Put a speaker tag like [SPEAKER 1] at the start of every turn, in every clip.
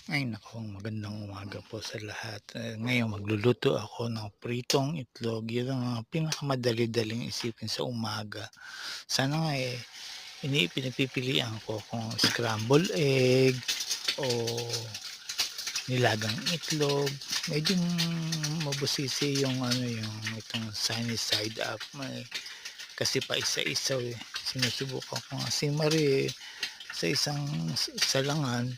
[SPEAKER 1] Ay naku, magandang umaga po sa lahat. Ngayon magluluto ako ng pritong itlog. Yun ang pinakamadali-daling isipin sa umaga. Sana nga, pinagpipilian ko kung scramble egg o nilagang itlog. Medyo mabusisi yung yung itong sunny side up, kasi pa isa-isaw, Sinusubukan ko nga si Marie, sa isang salangan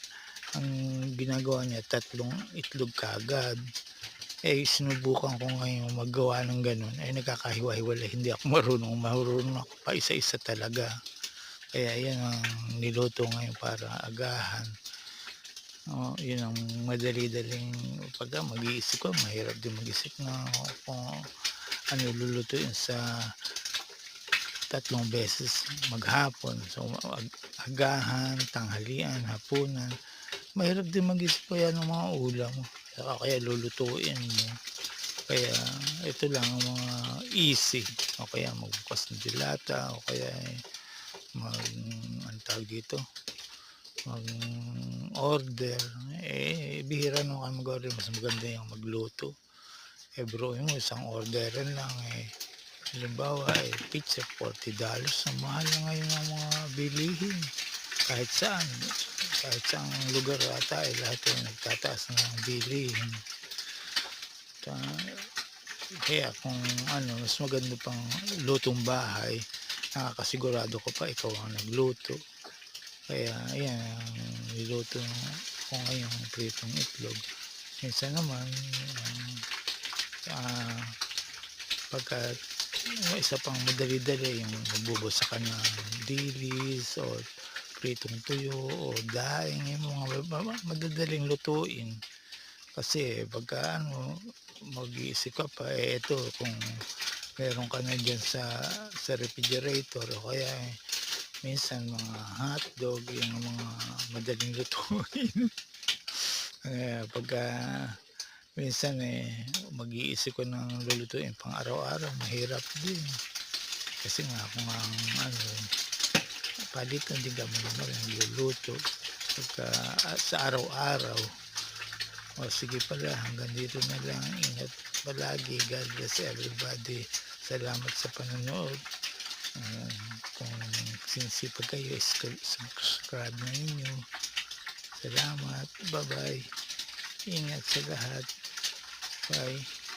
[SPEAKER 1] ang ginagawa niya tatlong itlog kaagad. Sinubukan ko ngayong maggawa ng gano'n, nagkakahiwa-hiwalay, hindi ako marunong ako pa isa-isa talaga. Kaya 'yan ang niluto ngayon para agahan. Oo, 'yun ang madali-daling pagka mag-iisip ka mahirap din mag-isip na kung ano lulutuin sa tatlong beses maghapon. So, agahan, tanghalian, hapunan. Mahirap din mag-isip kaya ng mga ulam o kaya lulutuin mo. Kaya ito lang ang mga easy o kaya magbukas ng dilata o kaya mag anong tawag dito, mag-order. Bihira naman kami mag-order, mas maganda yung magluto. Biruin mo isang orderan lang, halimbawa, pizza $40. Ang mahal na ngayon ng mga bilihin kahit saan. Kahit saang lugar ata, lahat ay nagtataas ng bilihin. Ta Kaya kung mas maganda pang lutong bahay, nakakasigurado ko pa ikaw ang nagluto. Kaya ayan ang niluto ko ngayong pritong itlog. Minsan naman, ah, pagka isa pang madali-dali yung magbubusa ka ng dilis o pritong tuyo o daing, yung mga madadaling lutuin. Kasi pagka mag-iisip ka pa, eto kung meron ka na diyan sa refrigerator o kaya, minsan mga hotdog, yung mga madaling lutuin. Pagka minsan, mag-iisip ka ng lulutuin pang araw-araw, mahirap din. Kasi nga kung ang palitan din kami naman nagluluto pagka sa araw-araw. O sige pala, hanggang dito na lang. Ingat palagi. God bless everybody. Salamat sa panonood. Kung sinisipag kayo, subscribe na ninyo. Salamat. Bye-bye. Ingat sa lahat. Bye.